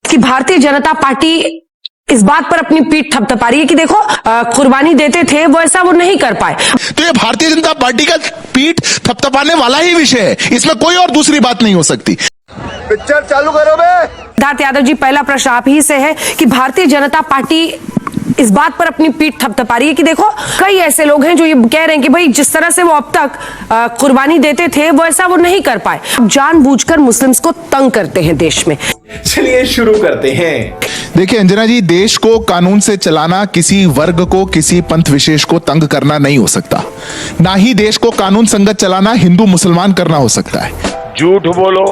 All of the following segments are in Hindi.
कि भारतीय जनता पार्टी इस बात पर अपनी पीठ थपथपा रही है कि देखो कुर्बानी देते थे वो ऐसा वो नहीं कर पाए। तो ये भारतीय जनता पार्टी का पीठ थपथपाने वाला ही विषय है, इसमें कोई और दूसरी बात नहीं हो सकती। पिक्चर चालू करो बे। सिद्धार्थ यादव जी, पहला प्रश्न आप ही से है कि भारतीय जनता पार्टी इस बात पर अपनी पीठ थपथपा रही है कि देखो कई ऐसे लोग हैं जो ये कह रहे हैं कि भाई जिस तरह से वो अब तक कुर्बानी देते थे वो ऐसा वो नहीं कर पाए। जानबूझकर मुस्लिम्स को तंग करते हैं देश में। चलिए शुरू करते हैं। देखिए अंजना जी, देश को कानून से चलाना किसी वर्ग को, किसी पंथ विशेष को तंग करना नहीं हो सकता। ना ही देश को कानून संगत चलाना हिंदू मुसलमान करना हो सकता है। झूठ बोलो,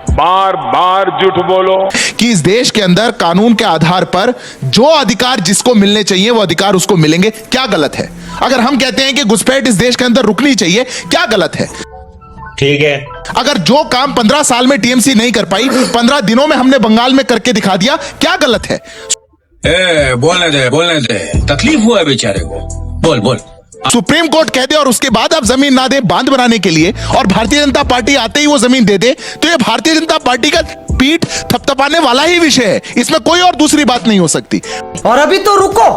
बार बार झूठ बोलो कि इस देश के अंदर कानून के आधार पर जो अधिकार जिसको मिलने चाहिए वो अधिकार उसको मिलेंगे, क्या गलत है? अगर हम कहते हैं कि घुसपैठ इस देश के अंदर रुकनी चाहिए, क्या गलत है? ठीक है। अगर जो काम 15 साल में टीएमसी नहीं कर पाई, 15 दिनों में हमने बंगाल में करके दिखा दिया, क्या गलत है? बोलने दे, तकलीफ हुआ है बेचारे को, बोल बोल। सुप्रीम कोर्ट कह दे और उसके बाद आप जमीन ना दे बांध बनाने के लिए, और भारतीय जनता पार्टी आते ही वो जमीन दे दे, तो ये भारतीय जनता पार्टी का पीठ थपथपाने वाला ही विषय है, इसमें कोई और दूसरी बात नहीं हो सकती। और अभी तो रुको,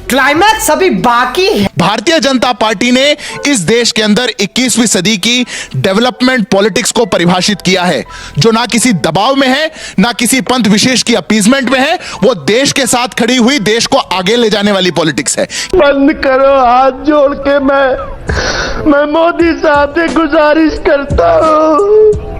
क्लाइमैक्स अभी बाकी है। भारतीय जनता पार्टी ने इस देश के अंदर 21वीं सदी की डेवलपमेंट पॉलिटिक्स को परिभाषित किया है, जो ना किसी दबाव में है, ना किसी पंथ विशेष की अपीजमेंट में है। वो देश के साथ खड़ी हुई, देश को आगे ले जाने वाली पॉलिटिक्स है। बंद करो, हाथ जोड़ के मैं मोदी साहब से गुजारिश करता हूँ।